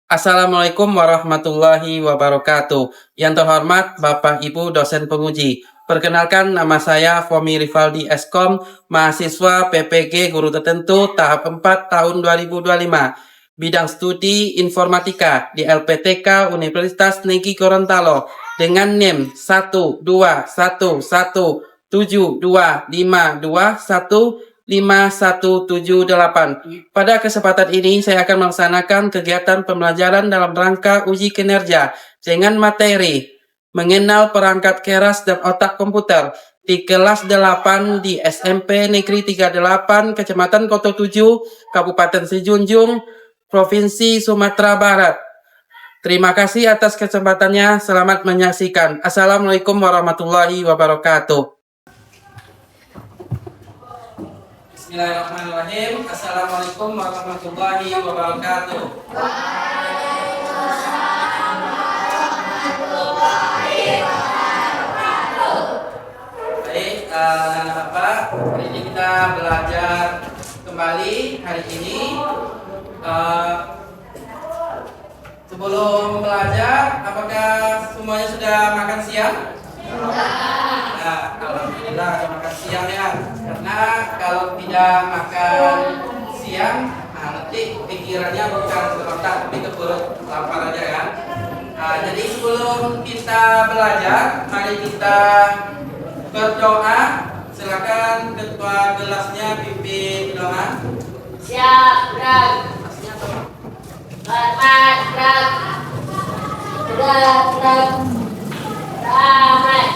Assalamualaikum warahmatullahi wabarakatuh. Yang terhormat Bapak Ibu dosen penguji. Perkenalkan, nama saya Fomi Rivaldi Eskom, mahasiswa PPG Guru Tertentu tahap 4 tahun 2025. Bidang studi informatika di LPTK Universitas Negeri Gorontalo dengan NIM 1211725215178. Pada kesempatan ini saya akan melaksanakan kegiatan pembelajaran dalam rangka uji kinerja dengan materi mengenal perangkat keras dan otak komputer di kelas 8 di SMP Negeri 38 Kecamatan Koto 7 Kabupaten Sijunjung Provinsi Sumatera Barat. Terima kasih atas kesempatannya. Selamat menyaksikan. Assalamualaikum warahmatullahi wabarakatuh. Bismillahirrahmanirrahim. Assalamualaikum warahmatullahi wabarakatuh. Baik, Bapak, hari ini kita belajar kembali hari ini. Sebelum belajar, apakah semuanya sudah makan siang? Nah, alhamdulillah sudah makan siang ya. Karena kalau tidak makan siang, nanti pikirannya bukan ke otak tapi ke perut, lapar aja kan. Jadi sebelum kita belajar, mari kita berdoa. Silakan ketua kelasnya pimpin doa. Siap, gerak. Hormat, gerak. Gerak. Rahmat.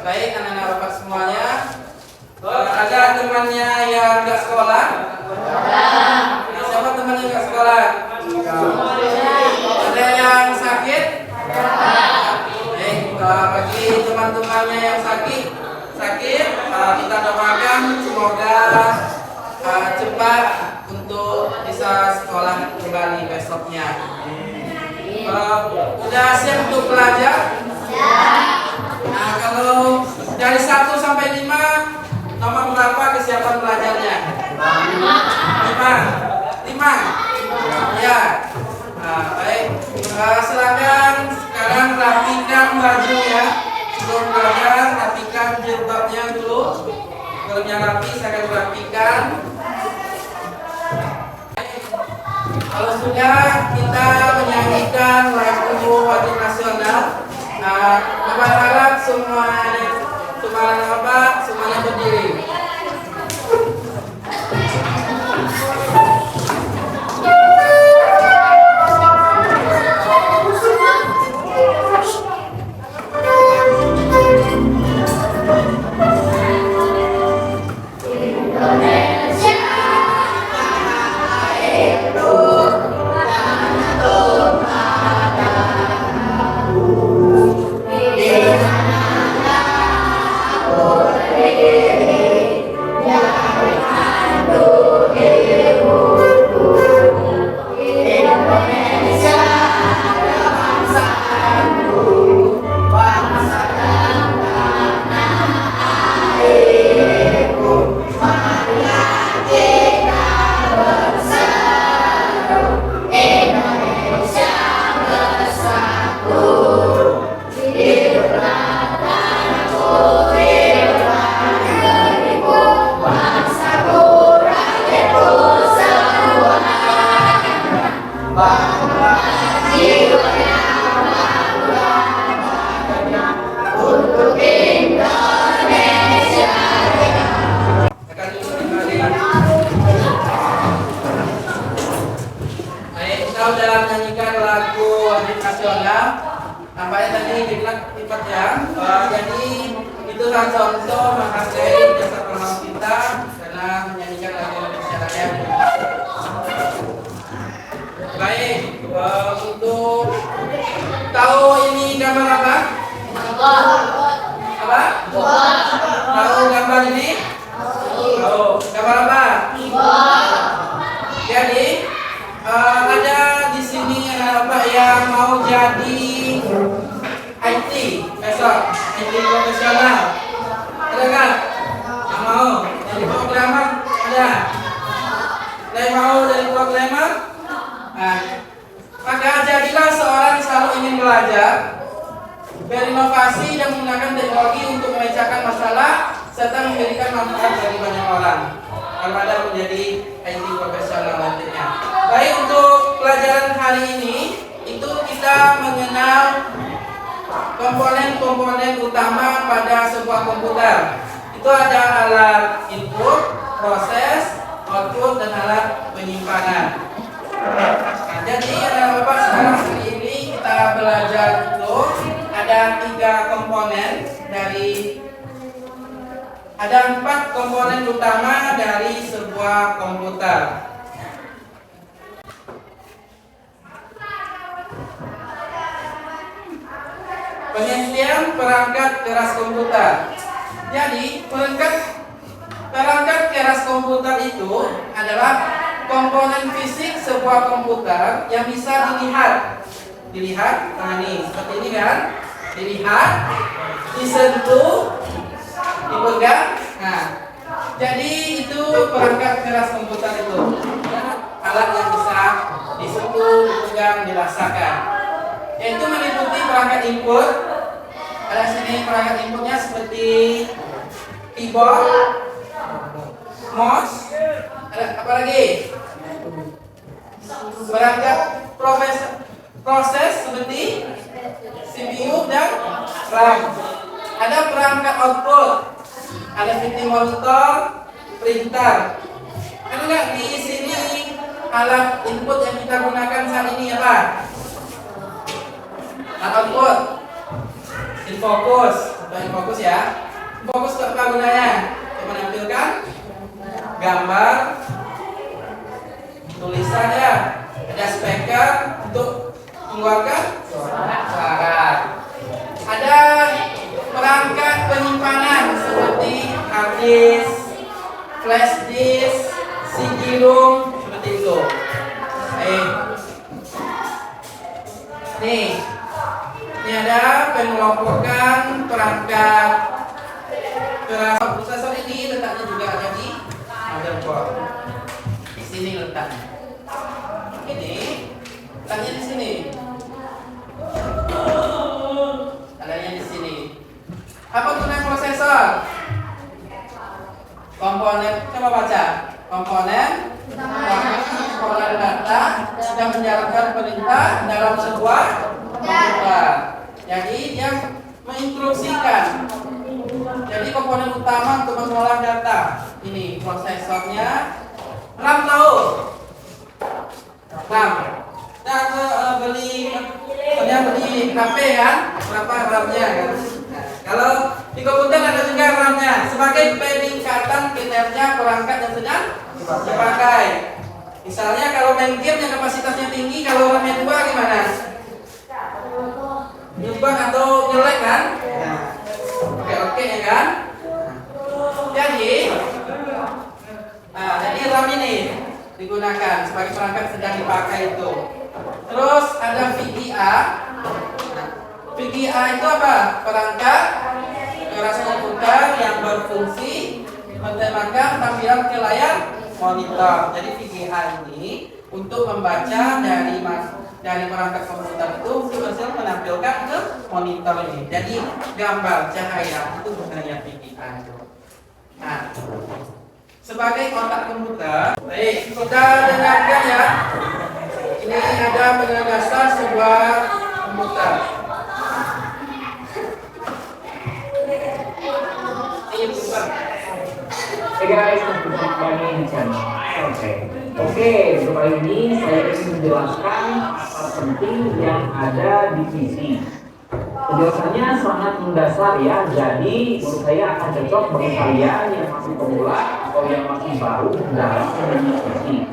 Baik, anak-anak Bapak semuanya, ada temannya yang nggak sekolah? Nah, siapa temannya nggak sekolah? Ada yang sakit? Baik, bagi teman-temannya yang sakit, kita doakan semoga cepat untuk bisa sekolah kembali besoknya. Udah siap untuk belajar? Nah, kalau dari 1 sampai 5, nomor berapa kesiapan belajarnya? 5. Ya. Nah, baik. Silakan sekarang rapikan bajunya. Sebelum belajar, rapikan jilbabnya dulu. Sebelumnya rapi, saya akan rapikan. Kalau sudah, kita menyanyikan lagu wajib nasional. Bapak harap semuanya berdiri. Thank you. Akan dulu kembali. Baik, kita sudah menyanyikan lagu himne nasional. Nampaknya tadi dibilang lipat ya. Jadi itu kan contoh menghargai jasa pahlawan kita karena menyanyikan lagu Indonesia Raya. Baik, untuk tahu ini gambar apa? Apa? Tahu gambar ini? Tahu gambar apa? Jadi ada di sini apa yang mau jadi IT besok, IT profesional. Ada kan? Yang mau jadi programmer? Ada? Ada yang mau jadi programmer? Nah, maka jadilah seorang yang selalu ingin belajar, berinovasi dan menggunakan teknologi untuk memecahkan masalah serta memberikan manfaat bagi banyak orang. Armada menjadi IT profesional nantinya. Baik, untuk pelajaran hari ini itu kita mengenal komponen-komponen utama pada sebuah komputer. Itu ada alat input, proses, output, dan alat penyimpanan. Nah, jadi Bapak sekarang hari ini kita belajar itu ada 4 komponen utama dari sebuah komputer. Pengertian perangkat keras komputer. Jadi perangkat keras komputer itu adalah komponen fisik sebuah komputer yang bisa dilihat, nah ini seperti ini kan, dilihat, disentuh, dipegang. Nah, jadi itu perangkat keras komputer itu, alat yang bisa disentuh, dipegang, dirasakan. Yaitu meliputi perangkat input. Ada sini perangkat inputnya seperti keyboard, mouse, ada apa lagi? Perangkat proses seperti CPU dan RAM. Ada perangkat output, ada seperti monitor, printer. Ada nggak di sini alat input yang kita gunakan saat ini apa? Alat output, infocus, atau infocus ya. Infocus apa gunanya? Untuk menampilkan gambar, tulisan ya. Ada speaker untuk mengeluarkan suara. Ada perangkat penyimpanan seperti hard disk, flash disk, CD-ROM, seperti itu. Nih, ini ada pengelompokan perangkat keras. Prosesor ini letaknya juga ada di motherboard. Di sini letaknya. Ini letaknya di sini. Adanya di sini. Apa guna prosesor? Komponen, coba baca. Komponen data sedang menjalankan perintah dalam sebuah komputer. Jadi dia menginstruksikan. Jadi komponen utama untuk mengolah data. Ini prosesornya. RAM tahu? RAM. Kita beli HP kan? Berapa RAM-nya kan? Nah, kalau di komputer ada juga RAM-nya sebagai peningkatan kinerja perangkat yang sedang dipakai. Misalnya kalau main game yang kapasitasnya tinggi, kalau RAM-nya 2 gimana? Nyumbang atau jelek kan? Nah, oke ya kan? Jadi RAM ini digunakan sebagai perangkat sedang dipakai itu. Terus ada VGA. VGA itu apa? Perangkat keras komputer yang berfungsi menerjemahkan tampilan ke layar monitor. Jadi VGA ini untuk membaca dari perangkat komputer itu untuk hasil menampilkan ke monitor ini. Jadi gambar cahaya itu gunanya VGA itu. Nah, sebagai otak komputer, baik, sudah dengarkan ya. Ini Ini ada pada dasar sebuah komputer. Ini bukan. Hey guys, untuk kembali di channel Oke, untuk kali ini saya ingin menjelaskan apa penting yang ada di PC. Penjelasannya sangat mendasar ya, jadi menurut saya akan cocok bagi kalian yang masih pemula atau yang masih baru dalam memilih PC.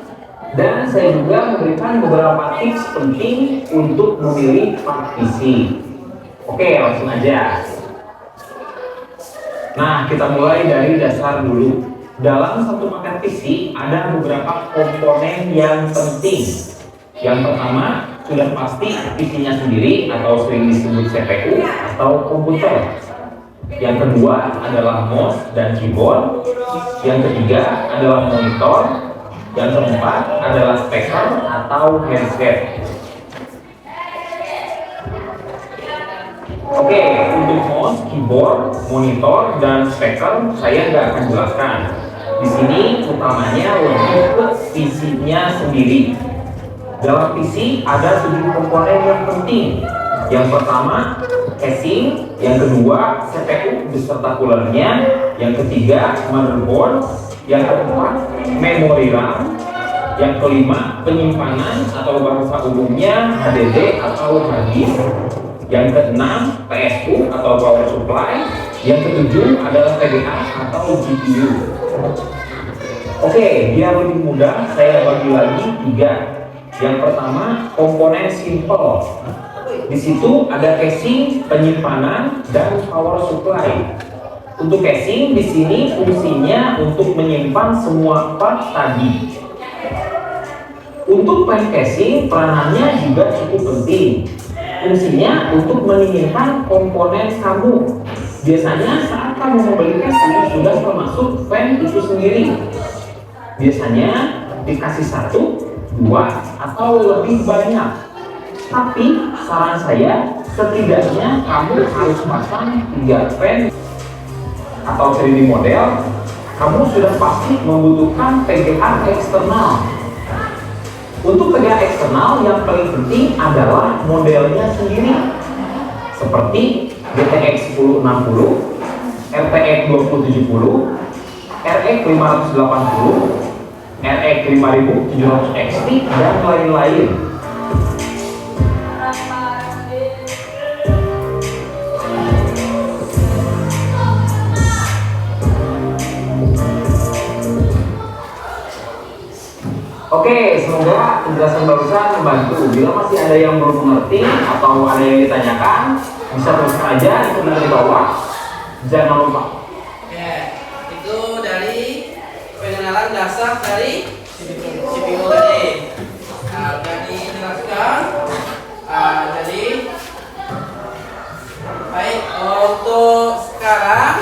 Dan saya juga memberikan beberapa tips penting untuk memilih part PC. Oke, langsung aja. Nah, kita mulai dari dasar dulu. Dalam satu paket PC ada beberapa komponen yang penting. Yang pertama, sudah pasti PC-nya sendiri atau sering disebut CPU atau komputer. Yang kedua adalah mouse dan keyboard. Yang ketiga adalah monitor. Yang keempat adalah speaker atau headset. Oke, untuk mouse, keyboard, monitor, dan speaker saya nggak akan jelaskan. Di sini utamanya lebih ke PC-nya sendiri. Dalam PC ada 7 komponen yang penting. Yang pertama, casing. Yang kedua, CPU beserta coolernya. Yang ketiga, motherboard. Yang keempat, memory RAM. Yang kelima, penyimpanan atau bahasa umumnya HDD atau hard disk. Yang keenam, PSU atau power supply. Yang ketujuh adalah VGA atau GPU. Oke, biar lebih mudah saya bagi lagi 3. Yang pertama, komponen simple. Di situ ada casing, penyimpanan, dan power supply. Untuk casing di sini fungsinya untuk menyimpan semua part tadi. Untuk pen casing peranannya juga cukup penting. Fungsinya untuk menginginkan komponen kamu. Biasanya saat kamu membeli casing sudah termasuk pen itu sendiri. Biasanya dikasih 1, 2, atau lebih banyak. Tapi saran saya setidaknya kamu harus pasang 3 pen atau 3D model. Kamu sudah pasti membutuhkan VGA eksternal. Untuk VGA eksternal yang paling penting adalah modelnya sendiri, seperti GTX 1060, RTX 2070, RX 580, RX 5700 XT, dan lain-lain. Oke, semoga penjelasan barusan membantu. Bila masih ada yang belum mengerti atau ada yang ditanyakan, bisa tuliskan aja di komentar di bawah. Jangan lupa. Oke, itu dari pengenalan dasar dari CPU tadi. Nah, udah dijelaskan. Jadi baik, untuk sekarang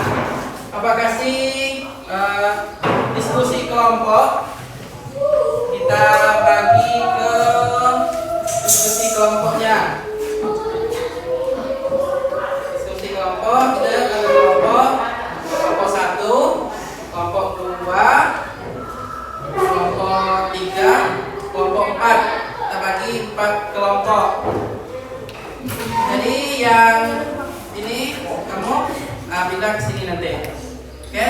apa kasih diskusi kelompok. Kita bagi ke diskusi kelompoknya. Diskusi kelompok, kita ada kelompok 1, kelompok 2, kelompok 3, kelompok 4. Kita bagi 4 kelompok. Jadi yang ini kamu pindah ke sini nanti. Oke,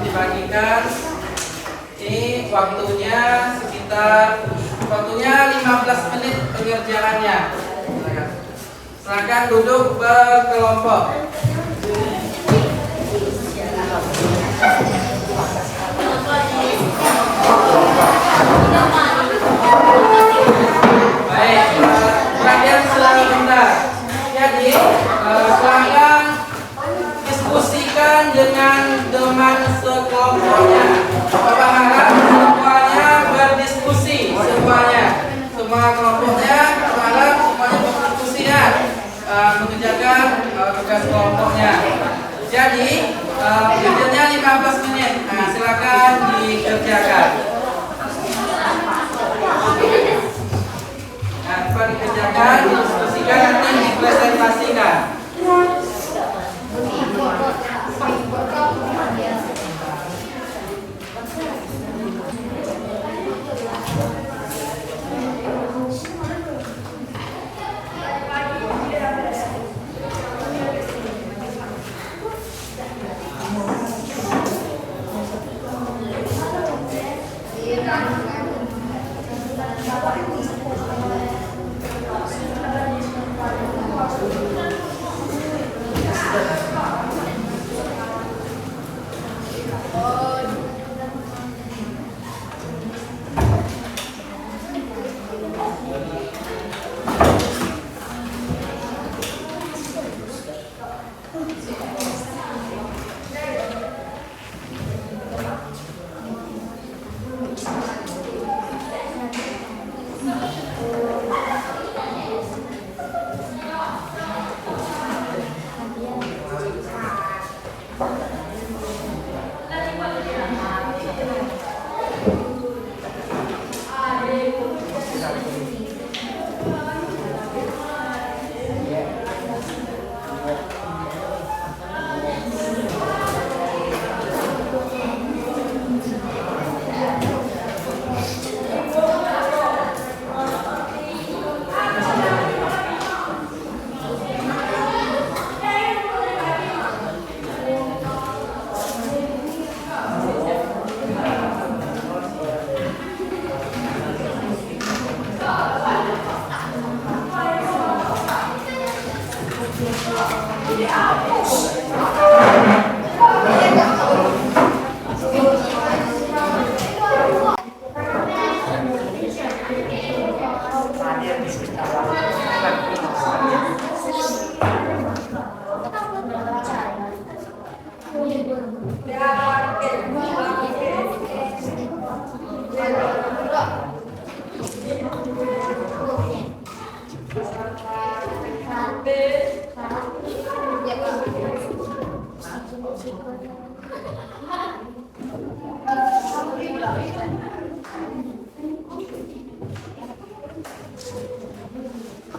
dibagikan. Ini waktunya sekitar 15 menit pengerjaannya. Silakan duduk berkelompok. Baik, perhatian sebentar. Jadi silakan diskusikan dengan teman sekelompoknya. Bapak harap semuanya berdiskusi, semua kelompoknya. Bapak harap semuanya berdiskusi ya, mengerjakan tugas kelompoknya. Jadi kerjanya 15 menit. Nah, silakan dikerjakan. Nah, Pak dikerjakan, didiskusikan, nanti dipresentasikan.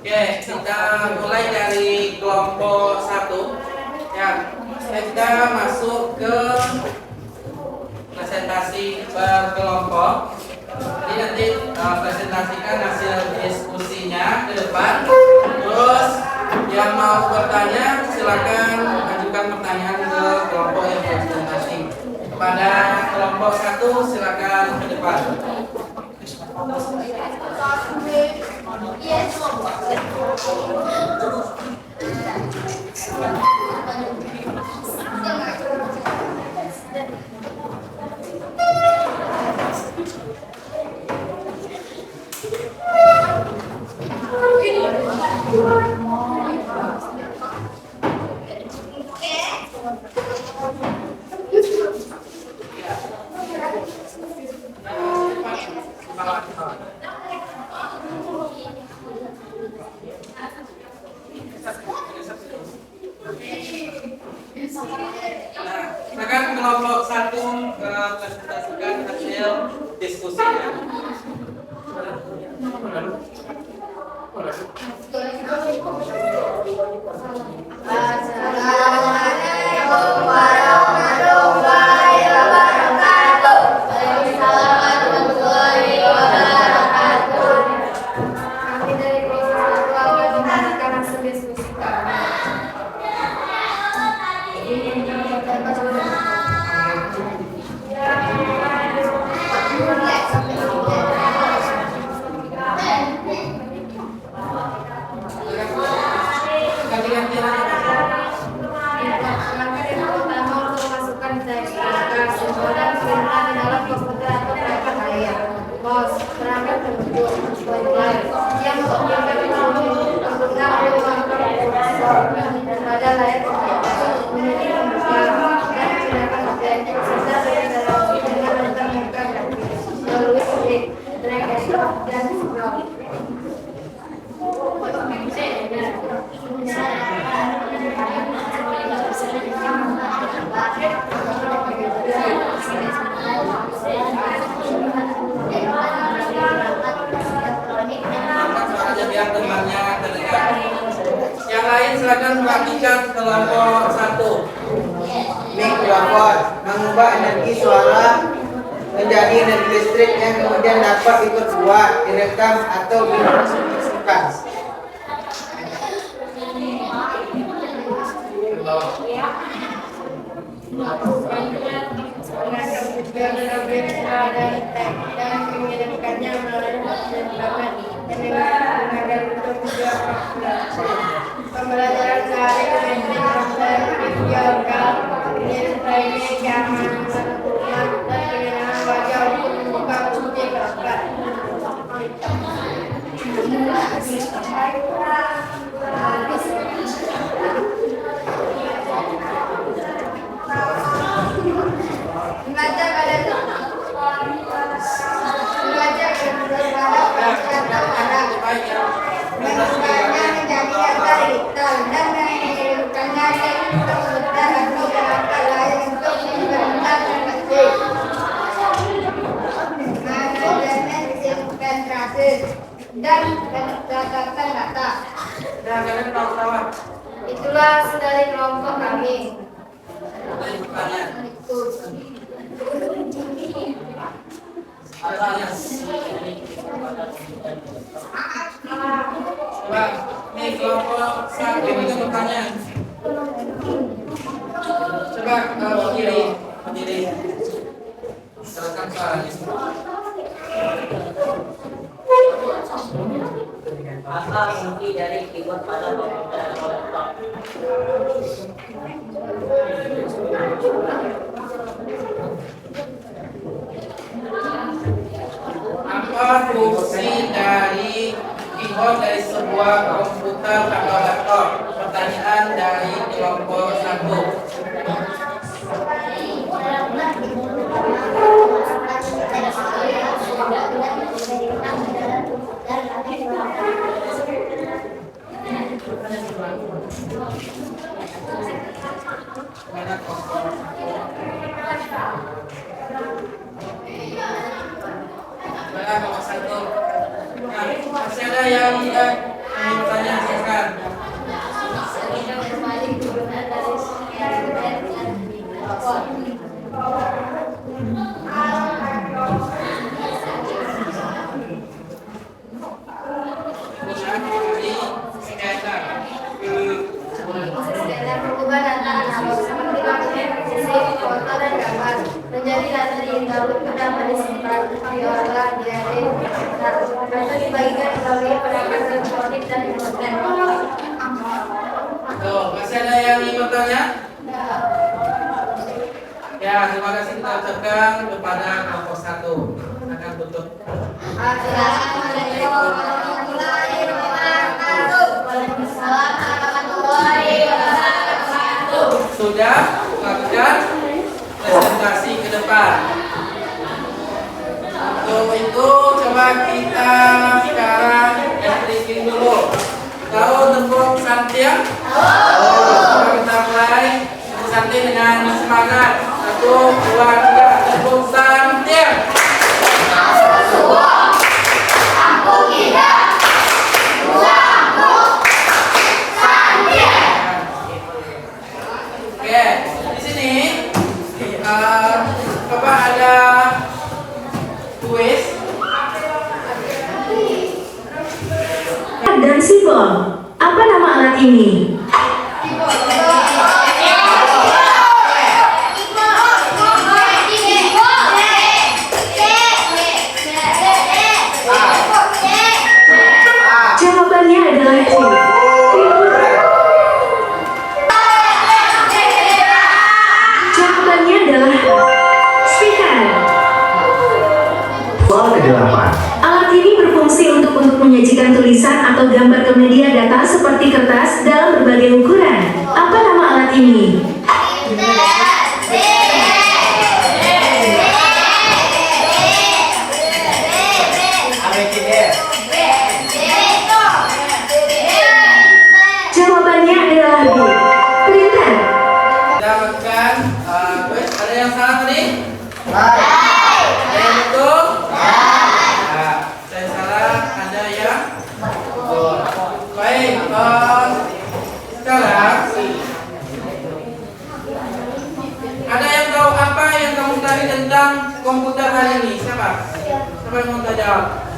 Oke, kita mulai dari kelompok 1. Ya, kita masuk ke presentasi per kelompok. Jadi nanti presentasikan hasil diskusinya ke depan. Terus yang mau bertanya silakan ajukan pertanyaan ke kelompok yang presentasi. Pada kelompok 1 silakan ke depan. Nah, silakan kelompok 1 presentasikan hasil diskusinya. Assalamualaikum warahmatullahi wabarakatuh. Warahmatullahi wabarakatuh. Kami dari kelompok 1 akan memberikan hasil diskusi kami. Langkah yang pertama untuk memasukkan teks kesimpulan perintah di dalam komputer atau perangkat layar. Mouse, perangkat penunjuk, pointer, yang memungkinkan pengguna menggunakan kursor pada layar komputer, menjadi pembuka dan menggunakan objek serta berinteraksi dengan antar muka grafis melalui klik, drag and drop, dan scroll. Suaranya biar temannya terdengar. Yang lain silakan perhatikan kelompok 1. Mikrofon mengubah energi suara menjadi energi listrik yang kemudian dapat diperkuat, direkam atau dimasukkan. Dan mengirimkannya melalui perangkat yang menggunakan untuk video pembelajaran sehari-hari video call, mengirim training jangan menentukan dan pengenalan wajah untuk membuka kunci perangkat. Membaca pada mengubahnya menjadi data digital dan mengirimkannya ke komputer atau perangkat lain untuk diperintah terketik. Manajemen simpan kasus dan pencatatan data. Nah, kalian tahu-tahu. Itulah dari kelompok kami. Ada pertanyaan. Coba, nih kelompok 1 ini pertanyaan. Coba berdiri. Silakan suaranya. Apa inti dari keyboard pada komputer atau laptop? Apa fungsi dari keyboard dari sebuah komputer atau laptop? Pertanyaan dari kelompok 1. Mana kelompok 1? Nah, masih ada yang bertanya, silakan. Skenario perubahan antara analog seperti lampu, musik, foto, dan gambar menjadi data diinput ke dapat disimpan diolah, diedit, atau dibagikan melalui perangkat elektronik dan internet. Tuh, masih ada yang ingin bertanya? Ya, terima kasih kita ucapkan kepada kelompok 1. Akan tutup. Assalamualaikum warahmatullahi wabarakatuh. Waalaikumsalam warahmatullahi wabarakatuh. Sudah lakukan presentasi ke depan. Untuk itu coba kita sekarang briefing dulu. Tahu tepuk santiang? Coba kita mulai tepuk santiang dengan semangat. 1, 2, 3, tepuk santiang. Oke, di sini coba ada kuis. Dan sipol. Apa nama alat ini? Jawabannya adalah C. Jawabannya adalah speaker. Soal ke-8. Alat ini berfungsi untuk menyajikan tulisan atau gambar ke media data seperti kertas dalam berbagai ukuran. Apa nama alat ini? Jawabannya adalah B. Printer. Dapatkan kuis. Ada yang salah tadi? Ada yang betul? Nah, saya salah. Ada yang betul. Baik. Sekarang ada yang tahu apa yang kamu cari tentang komputer hari ini? Siapa? Siapa yang mau jawab?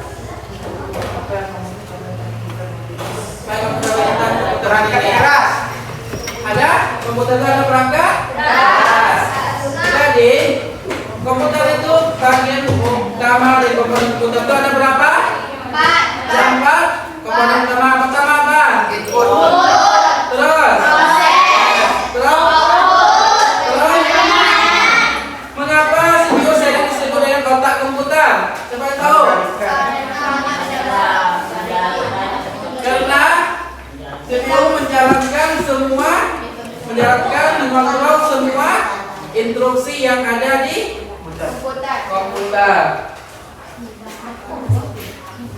Saya kamu tahu tentang komputer hari ini. Ada? Komputer itu ada perangkat? Jadi komputer itu bagian utama dari komputer itu ada berapa? 4. Komponen utama pertama apa? Input. Terus? Mengapa CPU sering disebut dengan kotak komputer? Siapa yang tahu? Karena CPU mengontrol semua instruksi yang ada di komputer.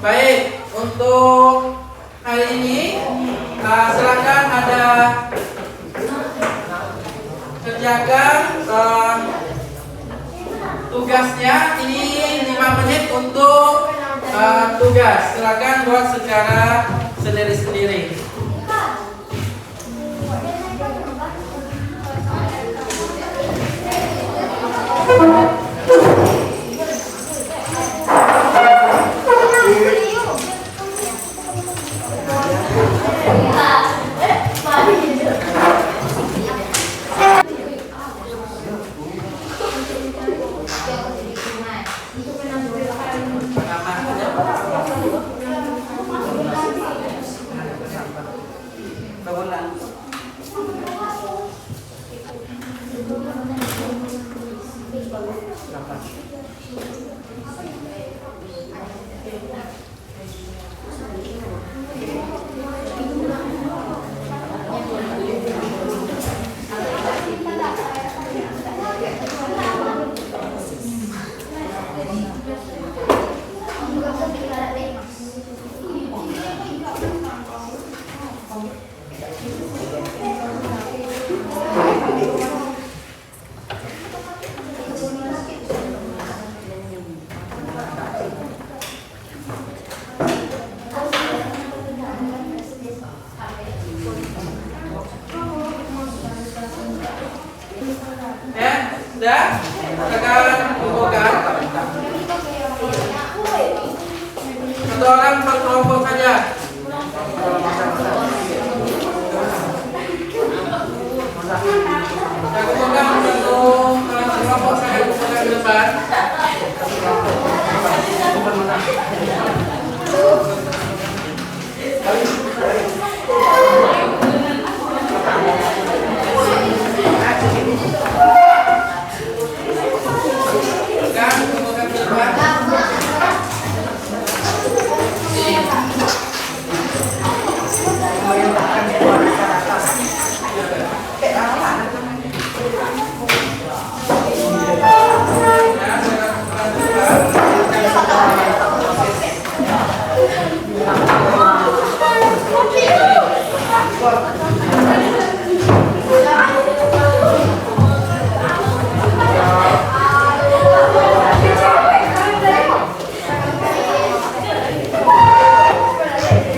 Baik, untuk hari ini silakan ada kerjakan tugasnya. Ini 5 menit untuk tugas. Silakan buat secara sendiri-sendiri. Bangunlah. Sudah? Silakan kumpulkan. Satu orang per kelompok saja. Saya kumpulkan satu kelompok, saya kumpulkan ke depan. Kumpulkan ke depan.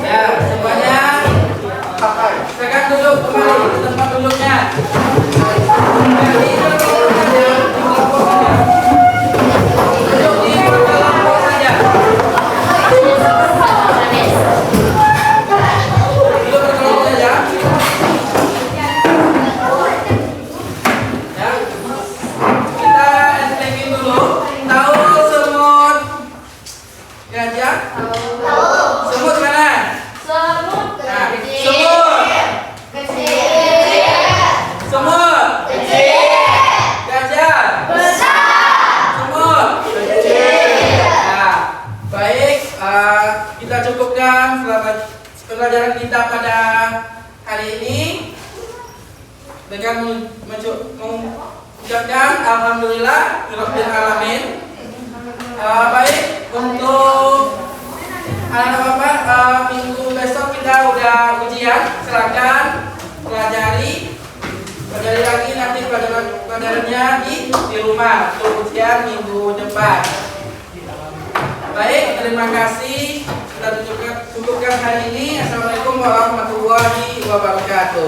Ya, semuanya silakan duduk kembali di tempat duduknya. Jadi kelompok saja, di kelompok saja. Duduk di kelompok saja. Duduk di kelompok saja. Ya. Kita checking dulu. Tahu semut gajah? Semut mana? Semut Nah, kecil. semut. Gajah. Semut. Nah, baik, kita cukupkan pelajaran kita pada hari ini dengan mengucapkan alhamdulillah rabbil alamin. Baik, untuk anak-anak Bapak, minggu besok kita udah ujian, silakan pelajari lagi nanti pelajarannya di rumah untuk ujian minggu depan. Baik, terima kasih sudah cukupkan hari ini. Assalamualaikum warahmatullahi wabarakatuh.